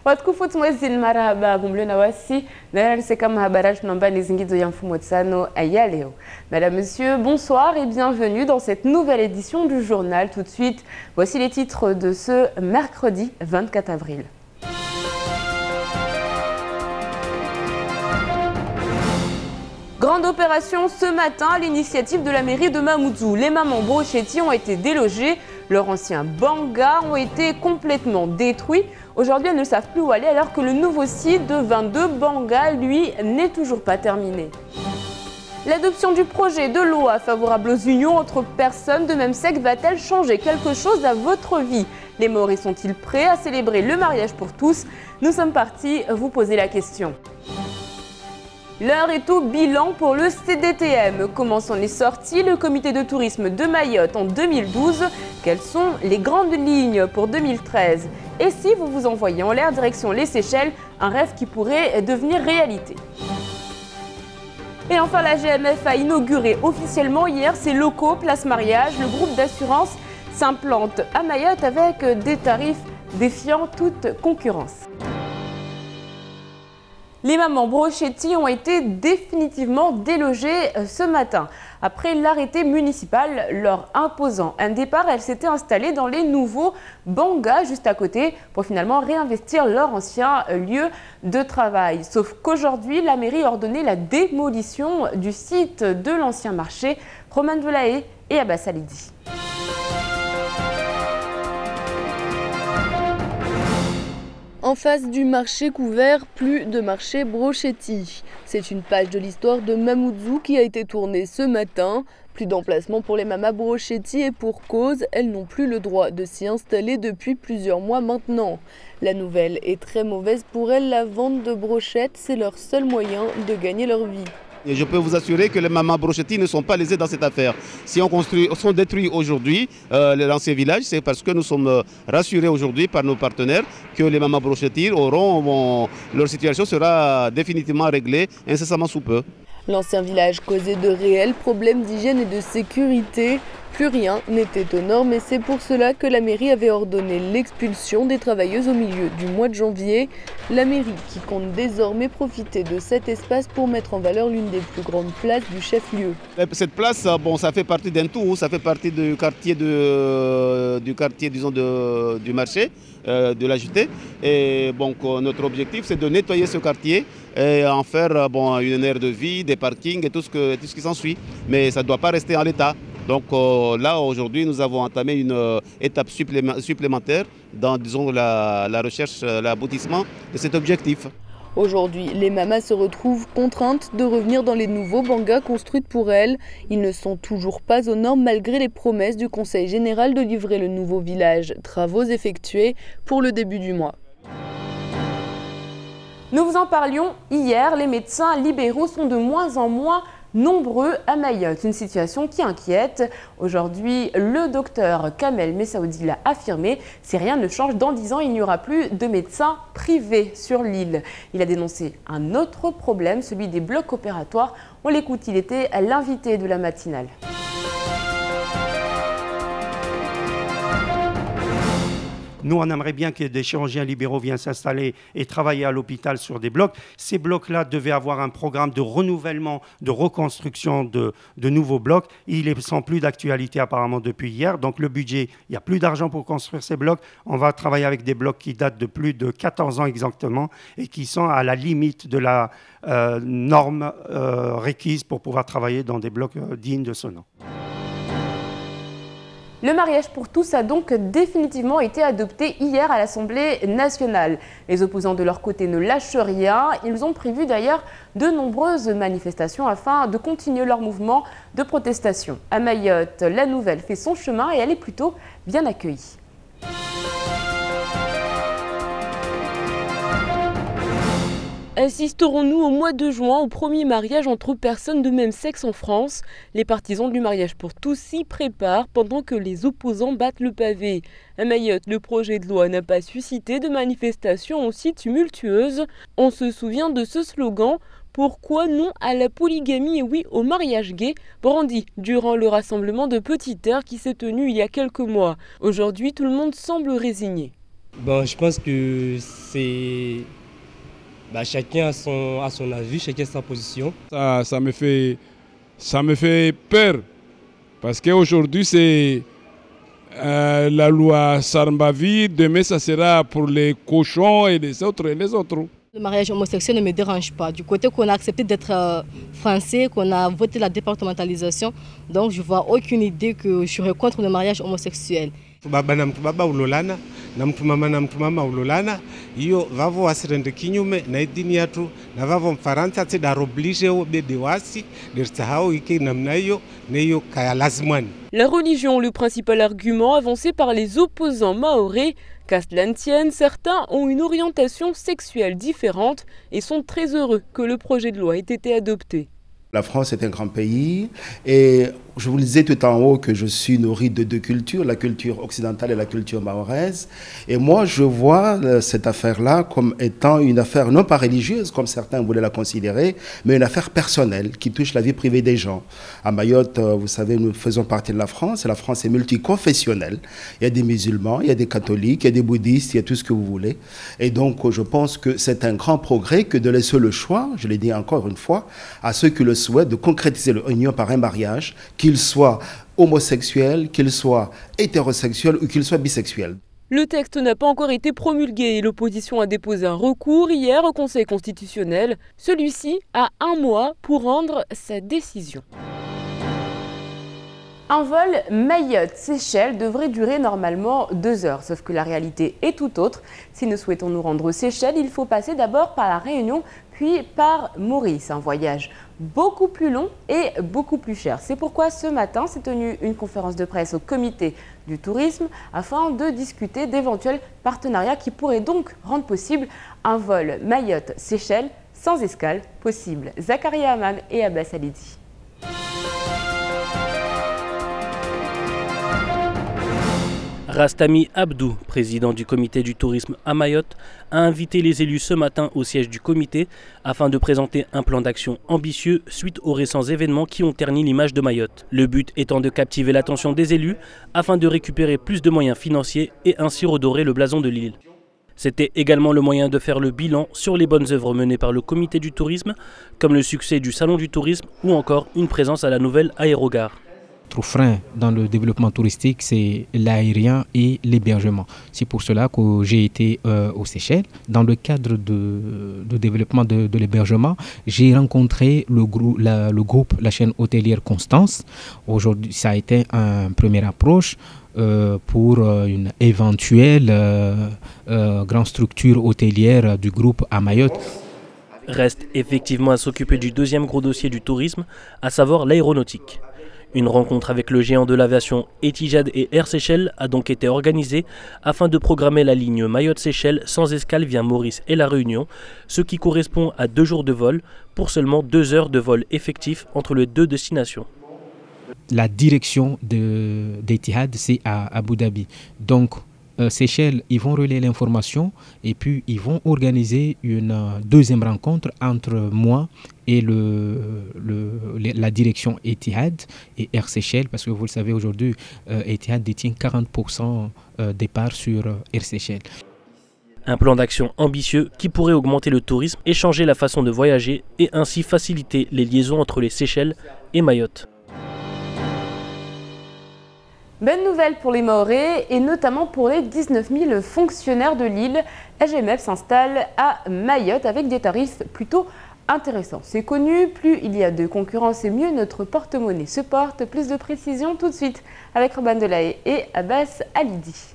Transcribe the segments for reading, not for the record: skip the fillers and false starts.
Watukufu mwezi marahaba bumlio na wasi na kama habari tunaomba nizingizo ya mfumo tsano ya leo. Mesdames, Messieurs, bonsoir et bienvenue dans cette nouvelle édition du journal. Tout de suite, voici les titres de ce mercredi 24 avril. Grande opération ce matin à l'initiative de la mairie de Mamoudzou. Les mamans brochetti ont été délogées, leurs anciens bangas ont été complètement détruits. Aujourd'hui, elles ne savent plus où aller alors que le nouveau site de 22 bangas, lui, n'est toujours pas terminé. L'adoption du projet de loi favorable aux unions entre personnes de même sexe va-t-elle changer quelque chose à votre vie? Les Mahorais sont-ils prêts à célébrer le mariage pour tous? Nous sommes partis vous poser la question. L'heure est au bilan pour le CDTM. Comment s'en est sorti le comité de tourisme de Mayotte en 2012? Quelles sont les grandes lignes pour 2013? Et si vous vous envoyez en l'air direction les Seychelles, un rêve qui pourrait devenir réalité? Et enfin, la GMF a inauguré officiellement hier ses locaux Place Mariage. Le groupe d'assurance s'implante à Mayotte avec des tarifs défiant toute concurrence. Les mamans brochetti ont été définitivement délogées ce matin. Après l'arrêté municipal leur imposant un départ, elles s'étaient installées dans les nouveaux bangas juste à côté pour finalement réinvestir leur ancien lieu de travail. Sauf qu'aujourd'hui, la mairie a ordonné la démolition du site de l'ancien marché. Roman Velaé et Abbas Alidi. En face du marché couvert, plus de marché brochetti. C'est une page de l'histoire de Mamoudzou qui a été tournée ce matin. Plus d'emplacement pour les mamas brochetti et pour cause, elles n'ont plus le droit de s'y installer depuis plusieurs mois maintenant. La nouvelle est très mauvaise pour elles, la vente de brochettes, c'est leur seul moyen de gagner leur vie. Et je peux vous assurer que les mamans brochetti ne sont pas lésées dans cette affaire. Si on détruit aujourd'hui l'ancien village, c'est parce que nous sommes rassurés aujourd'hui par nos partenaires que les mamans brochetti leur situation sera définitivement réglée incessamment sous peu. L'ancien village causait de réels problèmes d'hygiène et de sécurité. Plus rien n'était aux normes et c'est pour cela que la mairie avait ordonné l'expulsion des travailleuses au milieu du mois de janvier. La mairie qui compte désormais profiter de cet espace pour mettre en valeur l'une des plus grandes places du chef-lieu. Cette place, ça fait partie d'un tout, ça fait partie du quartier, disons, du marché, de la jetée. Et donc notre objectif c'est de nettoyer ce quartier et en faire une aire de vie, des parkings et tout ce qui s'ensuit. Mais ça ne doit pas rester en l'état. Donc là, aujourd'hui, nous avons entamé une étape supplémentaire dans, disons, la recherche, l'aboutissement de cet objectif. Aujourd'hui, les mamas se retrouvent contraintes de revenir dans les nouveaux bangas construits pour elles. Ils ne sont toujours pas aux normes malgré les promesses du Conseil général de livrer le nouveau village. Travaux effectués pour le début du mois. Nous vous en parlions hier, les médecins libéraux sont de moins en moins nombreux à Mayotte, une situation qui inquiète. Aujourd'hui, le docteur Kamel Messaoudi l'a affirmé, si rien ne change, dans 10 ans, il n'y aura plus de médecins privés sur l'île. Il a dénoncé un autre problème, celui des blocs opératoires. On l'écoute, il était l'invité de la matinale. Nous, on aimerait bien que des chirurgiens libéraux viennent s'installer et travailler à l'hôpital sur des blocs. Ces blocs-là devaient avoir un programme de renouvellement, de reconstruction de nouveaux blocs. Il est sans plus d'actualité apparemment depuis hier. Donc le budget, il n'y a plus d'argent pour construire ces blocs. On va travailler avec des blocs qui datent de plus de 14 ans exactement et qui sont à la limite de la norme requise pour pouvoir travailler dans des blocs dignes de ce nom. Le mariage pour tous a donc définitivement été adopté hier à l'Assemblée nationale. Les opposants de leur côté ne lâchent rien. Ils ont prévu d'ailleurs de nombreuses manifestations afin de continuer leur mouvement de protestation. À Mayotte, la nouvelle fait son chemin et elle est plutôt bien accueillie. Assisterons-nous au mois de juin au premier mariage entre personnes de même sexe en France? Les partisans du mariage pour tous s'y préparent pendant que les opposants battent le pavé. À Mayotte, le projet de loi n'a pas suscité de manifestations aussi tumultueuses. On se souvient de ce slogan « Pourquoi non à la polygamie et oui au mariage gay ?» brandi durant le rassemblement de Petite Terre qui s'est tenu il y a quelques mois. Aujourd'hui, tout le monde semble résigné. Bon, je pense que c'est... chacun a son avis, chacun a sa position. Ça me fait peur parce qu'aujourd'hui c'est la loi Sarmbavi, demain ça sera pour les cochons et les autres. Le mariage homosexuel ne me dérange pas. Du côté qu'on a accepté d'être français, qu'on a voté la départementalisation, donc je ne vois aucune idée que je serais contre le mariage homosexuel. Baba na mtu baba ulolana na mtu mama ulolana hiyo vavo wasirende kinyume na idini yatu na vavo mfaransa tidaroblige bebe wasi dirtsahau iki namna hiyo neyo kaya lazimani. La religion, le principal argument avancé par les opposants mahorais. Qu'à cela ne tienne, certains ont une orientation sexuelle différente et sont très heureux que le projet de loi ait été adopté. La France est un grand pays et je vous le disais tout en haut que je suis nourri de deux cultures, la culture occidentale et la culture mahoraise. Et moi, je vois cette affaire-là comme étant une affaire non pas religieuse, comme certains voulaient la considérer, mais une affaire personnelle qui touche la vie privée des gens. À Mayotte, vous savez, nous faisons partie de la France et la France est multiconfessionnelle. Il y a des musulmans, il y a des catholiques, il y a des bouddhistes, il y a tout ce que vous voulez. Et donc, je pense que c'est un grand progrès que de laisser le choix, je l'ai dit encore une fois, à ceux qui le souhaitent de concrétiser l'union par un mariage, qu'il soit homosexuel, qu'il soit hétérosexuel ou qu'il soit bisexuel. Le texte n'a pas encore été promulgué et l'opposition a déposé un recours hier au Conseil constitutionnel. Celui-ci a 1 mois pour rendre sa décision. Un vol Mayotte-Seychelles devrait durer normalement 2 heures, sauf que la réalité est tout autre. Si nous souhaitons nous rendre aux Seychelles, il faut passer d'abord par la Réunion, puis par Maurice. Un voyage beaucoup plus long et beaucoup plus cher. C'est pourquoi ce matin s'est tenue une conférence de presse au comité du tourisme afin de discuter d'éventuels partenariats qui pourraient donc rendre possible un vol Mayotte-Seychelles sans escale possible. Zakaria Hamam et Abbas Alidi. Rastami Abdou, président du comité du tourisme à Mayotte, a invité les élus ce matin au siège du comité afin de présenter un plan d'action ambitieux suite aux récents événements qui ont terni l'image de Mayotte. Le but étant de captiver l'attention des élus afin de récupérer plus de moyens financiers et ainsi redorer le blason de l'île. C'était également le moyen de faire le bilan sur les bonnes œuvres menées par le comité du tourisme, comme le succès du salon du tourisme ou encore une présence à la nouvelle aérogare. Notre frein dans le développement touristique, c'est l'aérien et l'hébergement. C'est pour cela que j'ai été aux Seychelles. Dans le cadre de développement de l'hébergement, j'ai rencontré le groupe, la chaîne hôtelière Constance. Aujourd'hui, ça a été une première approche pour une éventuelle grande structure hôtelière du groupe à Mayotte. Reste effectivement à s'occuper du deuxième gros dossier du tourisme, à savoir l'aéronautique. Une rencontre avec le géant de l'aviation Etihad et Air Seychelles a donc été organisée afin de programmer la ligne Mayotte-Seychelles sans escale via Maurice et La Réunion, ce qui correspond à 2 jours de vol pour seulement 2 heures de vol effectif entre les 2 destinations. La direction d'Etihad, c'est à Abu Dhabi. Donc, Seychelles, ils vont relayer l'information et puis ils vont organiser une deuxième rencontre entre moi et la direction Etihad et Air Seychelles, parce que vous le savez aujourd'hui, Etihad détient 40% des parts sur Air Seychelles. Un plan d'action ambitieux qui pourrait augmenter le tourisme et changer la façon de voyager et ainsi faciliter les liaisons entre les Seychelles et Mayotte. Bonne nouvelle pour les Mahorais et notamment pour les 19 000 fonctionnaires de l'île. SGMF s'installe à Mayotte avec des tarifs plutôt intéressants. C'est connu, plus il y a de concurrence et mieux notre porte-monnaie se porte. Plus de précision tout de suite avec Robin Delahaye et Abbas Alidi.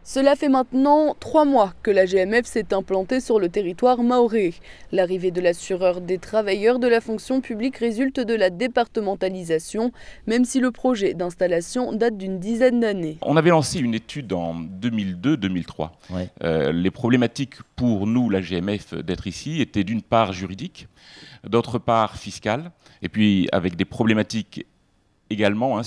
Cela fait maintenant 3 mois que la GMF s'est implantée sur le territoire mahorais. L'arrivée de l'assureur des travailleurs de la fonction publique résulte de la départementalisation, même si le projet d'installation date d'une dizaine d'années. On avait lancé une étude en 2002-2003. Ouais. Les problématiques pour nous, la GMF, d'être ici étaient d'une part juridiques, d'autre part fiscales, et puis avec des problématiques également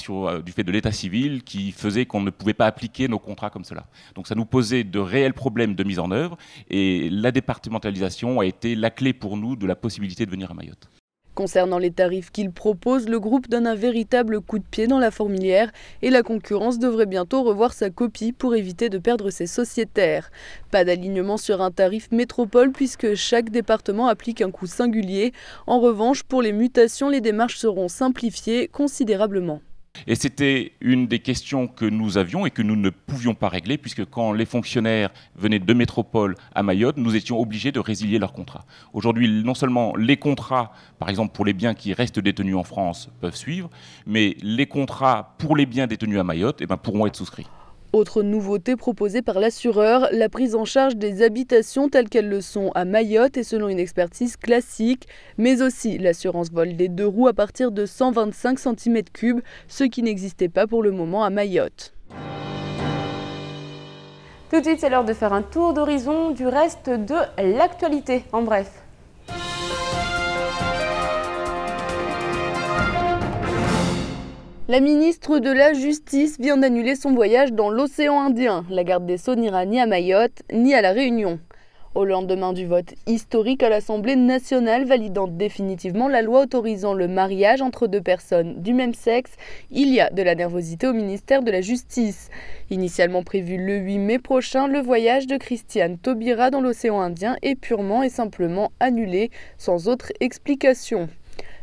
du fait de l'état civil qui faisait qu'on ne pouvait pas appliquer nos contrats comme cela. Donc ça nous posait de réels problèmes de mise en œuvre et la départementalisation a été la clé pour nous de la possibilité de venir à Mayotte. Concernant les tarifs qu'il propose, le groupe donne un véritable coup de pied dans la fourmilière et la concurrence devrait bientôt revoir sa copie pour éviter de perdre ses sociétaires. Pas d'alignement sur un tarif métropole puisque chaque département applique un coût singulier. En revanche, pour les mutations, les démarches seront simplifiées considérablement. Et c'était une des questions que nous avions et que nous ne pouvions pas régler, puisque quand les fonctionnaires venaient de métropole à Mayotte, nous étions obligés de résilier leurs contrats. Aujourd'hui, non seulement les contrats, par exemple pour les biens qui restent détenus en France, peuvent suivre, mais les contrats pour les biens détenus à Mayotte pourront être souscrits. Autre nouveauté proposée par l'assureur, la prise en charge des habitations telles qu'elles le sont à Mayotte et selon une expertise classique, mais aussi l'assurance vol des 2 roues à partir de 125 cm3, ce qui n'existait pas pour le moment à Mayotte. Tout de suite, c'est l'heure de faire un tour d'horizon du reste de l'actualité. En bref. La ministre de la Justice vient d'annuler son voyage dans l'océan Indien. La garde des Sceaux n'ira ni à Mayotte ni à La Réunion. Au lendemain du vote historique à l'Assemblée nationale validant définitivement la loi autorisant le mariage entre 2 personnes du même sexe, il y a de la nervosité au ministère de la Justice. Initialement prévu le 8 mai prochain, le voyage de Christiane Taubira dans l'océan Indien est purement et simplement annulé, sans autre explication.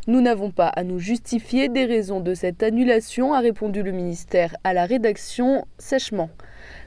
Nous n'avons pas à nous justifier des raisons de cette annulation, a répondu le ministère à la rédaction sèchement.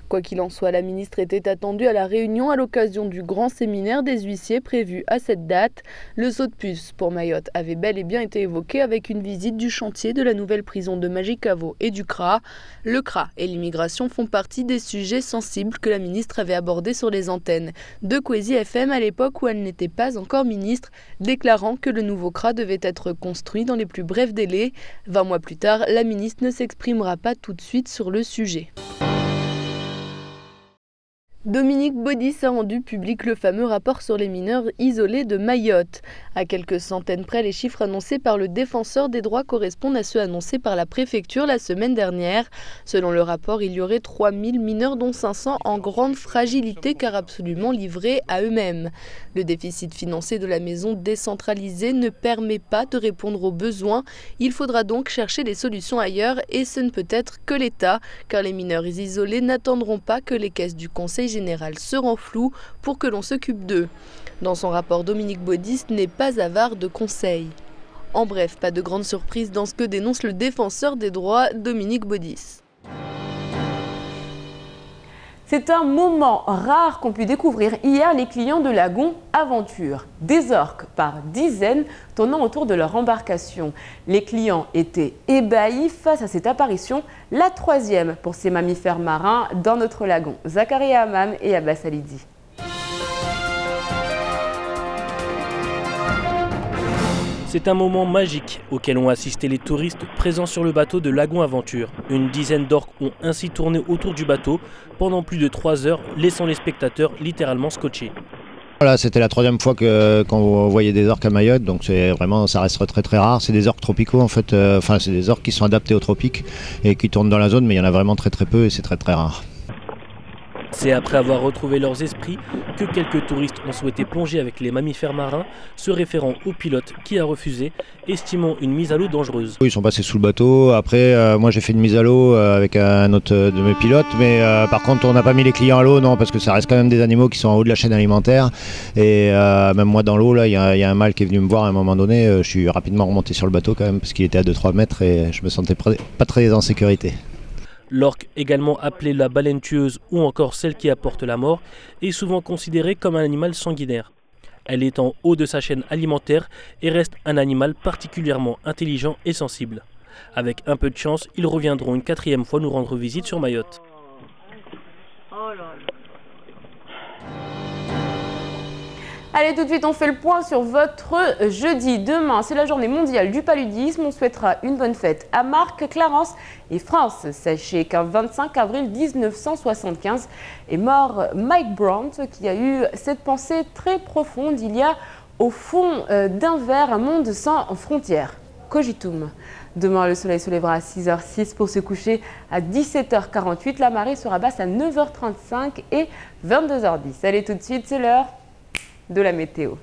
Quoi qu'il en soit, la ministre était attendue à La Réunion à l'occasion du grand séminaire des huissiers prévu à cette date. Le saut de puce pour Mayotte avait bel et bien été évoqué avec une visite du chantier de la nouvelle prison de Magicavo et du CRA. Le CRA et l'immigration font partie des sujets sensibles que la ministre avait abordés sur les antennes de Kwezi FM à l'époque où elle n'était pas encore ministre, déclarant que le nouveau CRA devait être construit dans les plus brefs délais. 20 mois plus tard, la ministre ne s'exprimera pas tout de suite sur le sujet. Dominique Baudis a rendu public le fameux rapport sur les mineurs isolés de Mayotte. À quelques centaines près, les chiffres annoncés par le défenseur des droits correspondent à ceux annoncés par la préfecture la semaine dernière. Selon le rapport, il y aurait 3000 mineurs dont 500 en grande fragilité car absolument livrés à eux-mêmes. Le déficit financier de la maison décentralisée ne permet pas de répondre aux besoins. Il faudra donc chercher des solutions ailleurs et ce ne peut être que l'État car les mineurs isolés n'attendront pas que les caisses du Conseil général se renflouent pour que l'on s'occupe d'eux. Dans son rapport, Dominique Baudis n'est pas avare de conseils. En bref, pas de grande surprise dans ce que dénonce le défenseur des droits, Dominique Baudis. C'est un moment rare qu'ont pu découvrir hier les clients de Lagon Aventure. Des orques par dizaines tournant autour de leur embarcation. Les clients étaient ébahis face à cette apparition, la 3e pour ces mammifères marins dans notre lagon. Zakaria Hammam et Abbas Alidi. C'est un moment magique auquel ont assisté les touristes présents sur le bateau de Lagon Aventure. Une dizaine d'orques ont ainsi tourné autour du bateau pendant plus de 3 heures, laissant les spectateurs littéralement scotchés. Voilà, c'était la 3e fois qu'on voyait des orques à Mayotte, donc c'est vraiment, ça reste très très rare. C'est des orques tropicaux en fait, c'est des orques qui sont adaptés aux tropiques et qui tournent dans la zone, mais il y en a vraiment très peu et c'est très rare. C'est après avoir retrouvé leurs esprits que quelques touristes ont souhaité plonger avec les mammifères marins, se référant au pilote qui a refusé, estimant une mise à l'eau dangereuse. Ils sont passés sous le bateau, après moi j'ai fait une mise à l'eau avec un autre de mes pilotes, mais par contre on n'a pas mis les clients à l'eau, non, parce que ça reste quand même des animaux qui sont en haut de la chaîne alimentaire, et même moi dans l'eau, là il y a un mâle qui est venu me voir à un moment donné, je suis rapidement remonté sur le bateau quand même, parce qu'il était à 2-3 mètres et je me sentais pas très en sécurité. L'orque, également appelée la baleine tueuse ou encore celle qui apporte la mort, est souvent considérée comme un animal sanguinaire. Elle est en haut de sa chaîne alimentaire et reste un animal particulièrement intelligent et sensible. Avec un peu de chance, ils reviendront une 4e fois nous rendre visite sur Mayotte. Allez, tout de suite, on fait le point sur votre jeudi. Demain, c'est la journée mondiale du paludisme. On souhaitera une bonne fête à Marc, Clarence et France. Sachez qu'un 25 avril 1975 est mort Mike Brandt, qui a eu cette pensée très profonde. Il y a au fond d'un verre un monde sans frontières. Cogitum. Demain, le soleil se lèvera à 6h06 pour se coucher à 17h48. La marée sera basse à 9h35 et 22h10. Allez, tout de suite, c'est l'heure de la météo.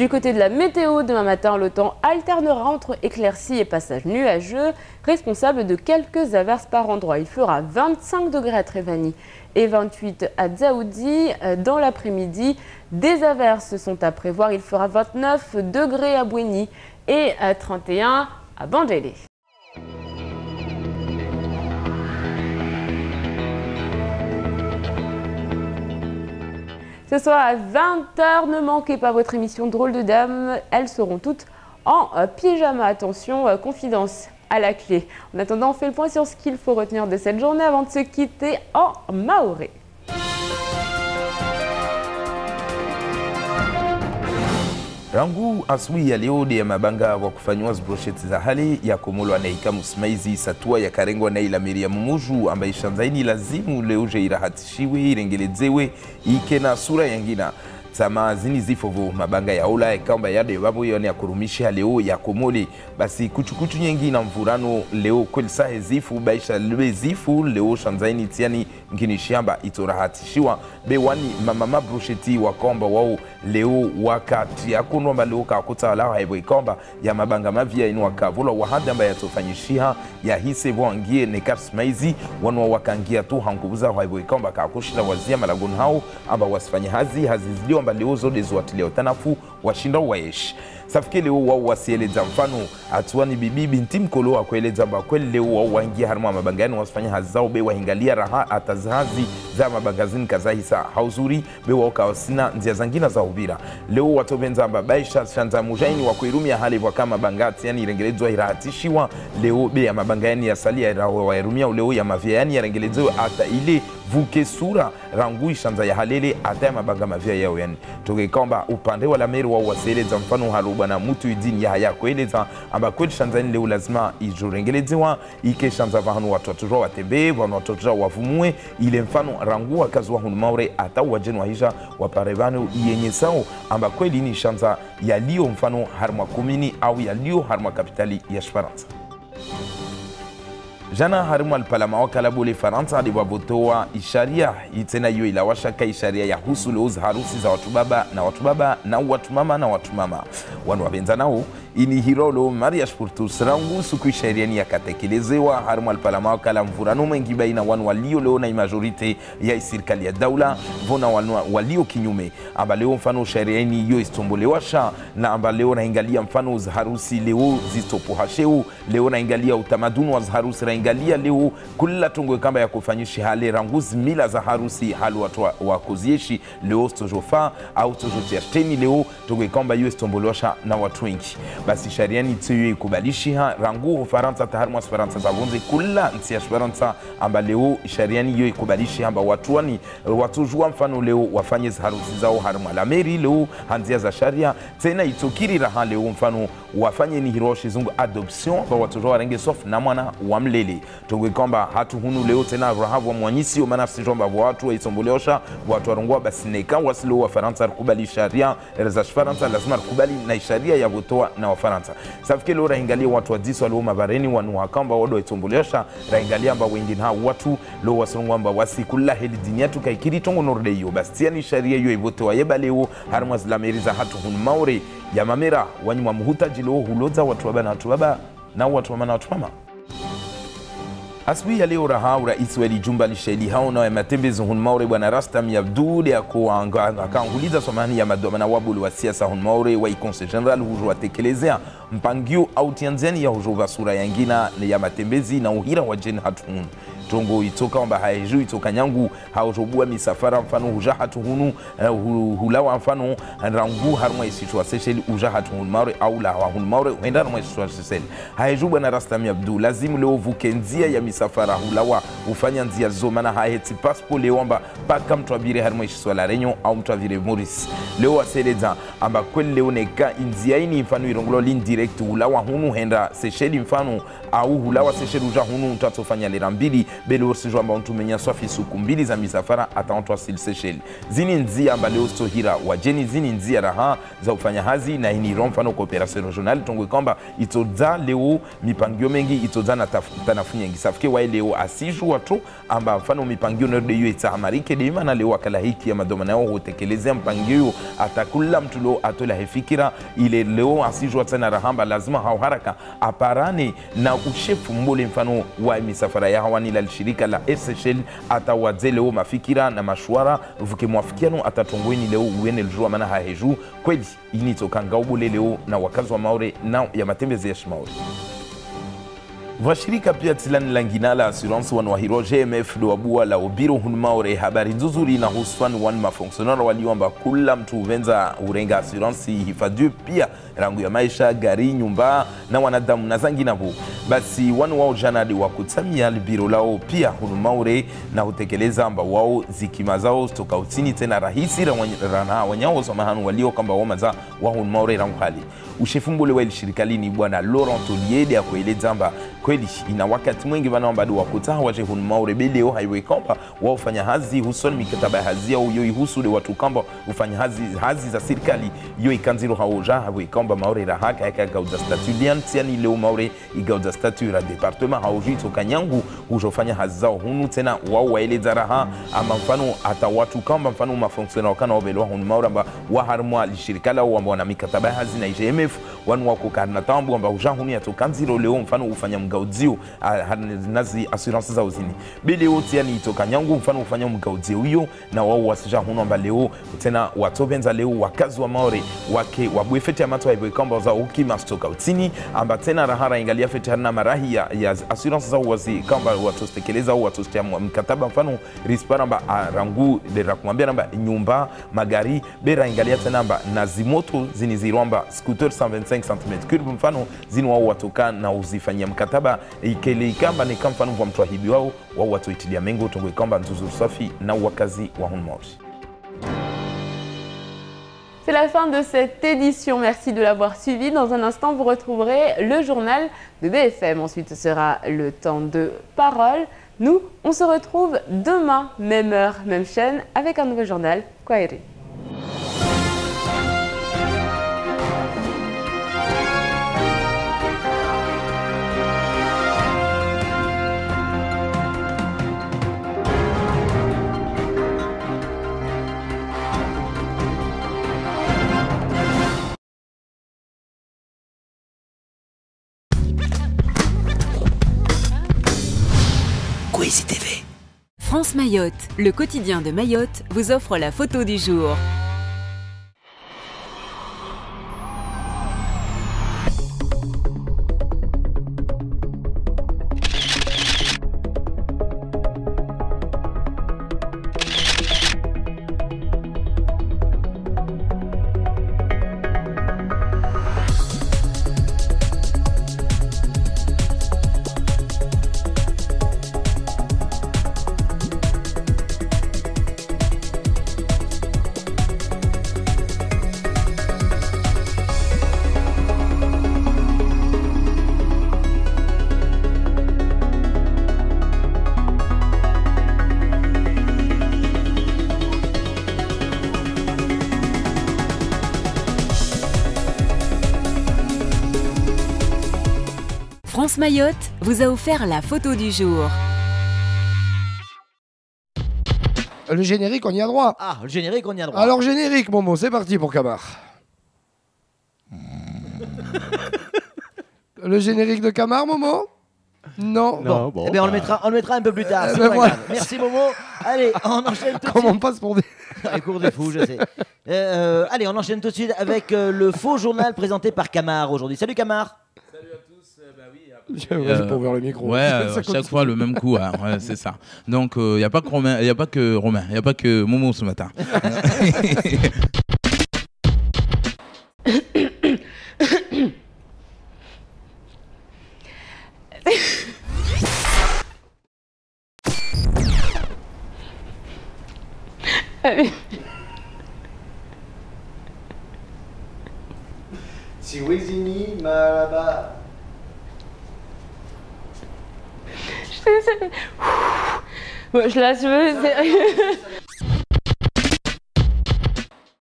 Du côté de la météo, demain matin, le temps alternera entre éclaircies et passages nuageux, responsable de quelques averses par endroit. Il fera 25 degrés à Trévani et 28 à Dzaoudi. Dans l'après-midi, des averses sont à prévoir. Il fera 29 degrés à Bouéni et 31 à Bandélé. Ce soir à 20h, ne manquez pas votre émission Drôle de Dame. Elles seront toutes en pyjama. Attention, confidence à la clé. En attendant, on fait le point sur ce qu'il faut retenir de cette journée avant de se quitter en maoré. Rangu asubuhi ya leo ya mabanga wa kufanywa brosheti za hali ya komolo anaika Msmaizi satua ya karengwa na ila Miriam Muju ambaye shanzaini lazimu leo je irahatishiwe irengelezewe ikena sura yangina Sama zini zifovu mabanga ya ola kamba yade babu yone ya kurumisha leo ya komoli basi kuchukuchu nyengi na mvurano leo kwelisa zifu baisha lebe zifu leo shanzaini tiani ngini shamba itorahatishiwa bewani mama brusheti wa komba wao leo wakati yakuno leo kakuta la haibo ikomba ya mabanga mavia inu wakavula wahanda amba yatofanyishia ya hise wangie nekas maizi wanwa wakangia tu hangubuza haibo ikomba kakushila wazia malagun hao amba wasifanye hazi zilio amba leo zode zuatilia utanafu washinda waeshi Safike leo wao wasieleza mfano atuani bibi binti mkolo wa kueleza mba kweli leo wao waingia harma mabangani wasifanya hazi zao be wahingalia raha atazazi za mabangazini kazahisa hauzuri be wao kawasina nzia zangina za ubira leo watobenza mba baisha shanza mujaini wa kuirumia hali wakama bangati yani irengelezwa irahatishiwa leo be ya mabangani ya sali ya wairumia leo ya mavia yani irengelezwa ata ile vuke sura rangui shanza ya halele ata ya mabanga mavia yao yani toge kamba upande wala meri wao wasieleza mfano haruba na mutu idini ya haya kueleza amba kweli shanzani leo lazima ijurengelezewa ike shanza vahanu watu watujua watembe vahanu watu watujua wavumue ile mfano rangu wakazi wa hunumaure ata wajenu wahisha waparevanu iyenye sao amba kweli ni shanza yalio mfano harma komini au yalio harma kapitali ya Shparanza. Jana harimu alpalama wakala bole Faransa aliwabotoa isharia itena yu ilawashaka isharia ya husu leo harusi za watu baba na watu mama na watu mama wanu wabenza nao ini hirolo mariage pour tous rangu suku isharia ni yakatekelezewa harimu alpalama wakala mvurano mengi baina wanu walio leo na majorite ya serikali ya daula vona wanu walio kinyume amba leo mfano sharia ni yo istombolewasha na amba leo na ingalia mfano za harusi leo zistopohasheu leo na ingalia utamaduni wa harusi ingalia leo kula tungo kamba ya kufanyisha hali ranguzi mila za harusi halu watu wakuzieshi leo stojofa au stojotiashteni leo tungo kamba yu estombolosha na watu wengi basi shariani tsiyo ikubalishi rangu Faransa taharmu Faransa za vonze kula nti ya Faransa amba leo shariani yu ikubalishi amba watu wani watu jua mfano leo wafanye harusi zao harmu alameri leo hanzia za sharia tena itokiri raha leo mfano wafanye ni hiroshi zungu adoption kwa watu jua renge sof na mwana wa mlele tungwe kwamba hatu hunu leo tena rahavu wa mwanyisi umana sijomba watu wa isomboleosha watu warungua basi neka wasilo wa Faransa rukubali sharia za Faransa lazima rukubali na sharia ya votoa na wa Faransa safike leo rahingalia watu wa diso leo mabareni wanu wakamba wado wa isomboleosha rahingalia amba wengine hao watu leo wasurungua amba wasikula heli dini yetu kaikiri tongo norde hiyo basi tiani sharia hiyo ivotoa yeba leo harma zlameri za hatu hunu maure ya mamera wanyuma muhutaji leo huloza watu waba na watu baba na watu mama na watu mama. Asubuhi ya leo rahau rais wa jumba lisheli hao na matembezi hunmaure bwana Rastam Abdul ya akaanguliza somani ya madomana wabulu wa siasa hunmaure wa conseil general hujo watekelezea mpangio au tianzani ya hujo vasura yangina ya matembezi na uhira wa jen hatun tongo itoka amba haiju itoka nyangu haujobua misafara mfano huja hatuhunu hulawa mfano rangu harma isitwa sesheli uja hatuhunu maure au la hunu maure huenda harma isitwa sesheli haiju bwana Rastam Abdul lazimu leo vukenzia ya misafara hulawa ufanya nzia zomana haeti paspo leo amba paka mtu abire harma isitwa la renyo au mtu abire Maurice leo waseleza amba kweli leo neka inzia ini mfano irongulo lin direct hulawa hunu henda sesheli mfano au hulawa sesheli uja hunu mtatofanya lera mbili belo sijua amba untumenya swafi suku mbili za misafara ataontwa sil Seychelles. Zini nzia amba leo stohira wajeni zini nzia raha za ufanya hazi na ini romfano cooperation regional tongwe kwamba itoza leo mipangio mengi itoza na tanafunya ngisafike wa leo asiju watu amba mfano mipangio nerde yu itahamarike de imana leo akala hiki ya madoma nao hutekelezea mpangio atakula mtu leo atola hefikira ile leo asiju tena rahamba lazima hao haraka aparane na ushefu mbole mfano wa misafara ya hawani la shirika la Seychelles atawadze leo mafikira na mashwara vuke mwafikiano atatongweni leo uene ljua mana haheju kweli initoka ngaubole leo na wakazi wa Maore na ya matembezi ya Shimaore. Vashirika pia tilani langina la assurance wanwahiro GMF do abua la obiro hun Maore habari nzuzuri na huswan wan mafonksionara waliomba kula mtu uvenza urenga assurance hifadhi pia rangu ya maisha gari nyumba na wanadamu na zangi nabu basi wanu wao jana di wakutamia libiro lao pia hun Maore na hutekeleza amba wao zikima zao toka utini tena rahisi rana wanyao samahanu walio kamba wamaza wa hun Maore rangu hali ushefumbole wa shirikalini bwana Laurent Oliede ya kueleza amba kweli ina wakati mwingi wanaomba do wakuta waje hun Maore beleo highway kamba wao fanya hazi huson mikataba ya hazi au yo ihusu de watu kamba ufanya hazi za serikali yo ikanziro haoja highway kamba Maore la haka yaka gauza statut liantiani leo Maore igauza statut la departement haoji toka nyangu hujofanya hazi zao hunu tena wao waeleza raha ama mfano ata watu kamba mfano mafonctionnaire kana obelwa hun Maore amba wa harmwa lishirikala au amba na mikataba ya hazi na GMF wanu wako kana tambu amba hujahuni atokanziro leo mfano ufanya mgaudzio nazi assurance za uzini bile wote yani itoka nyangu mfano ufanya mgaudzio hiyo na wao wasija huno amba leo tena watobenza leo wakazi wa Maore wake wabwefete amato haibo kamba za ukima stoka utini amba tena rahara ingalia fete na marahi ya assurance za wazi kamba watostekeleza au watostia mkataba mfano rispara amba rangu de rakumwambia namba nyumba magari bera ingalia tena amba nazimoto ziniziromba scooter 125 cm3 mfano zini wao watoka na uzifanyia mkataba ikele kamba ni kama mfano wa mtwahibi wao watu itilia mengo tongwe kamba nzuzuru safi na wakazi wa hun Maore. C'est la fin de cette édition. Merci de l'avoir suivi. Dans un instant, vous retrouverez le journal de BFM. Ensuite, ce sera le temps de parole. Nous, on se retrouve demain, même heure, même chaîne, avec un nouveau journal. Kwaheri. TV. France Mayotte, le quotidien de Mayotte, vous offre la photo du jour. France Mayotte vous a offert la photo du jour. Le générique, on y a droit. Ah, le générique, on y a droit. Alors, générique, Momo, c'est parti pour Camar. Le générique de Camar, Momo? Non. Bon. Eh bien, on le mettra un peu plus tard. Ben voilà. Merci, Momo. Allez, on enchaîne tout de suite. Comment on passe pour des... Les cours des fous, je sais. Allez, on enchaîne tout de suite avec le faux journal présenté par Camar aujourd'hui. Salut, Camar. J'ai pas ouvert le micro. Ouais, chaque fois le même coup, hein. Ouais, c'est ça. Donc il n'y a pas que Romain, il n'y a pas que Momo ce matin. Siwezini Malaba. Je suis désolée. Ouais, je la veux.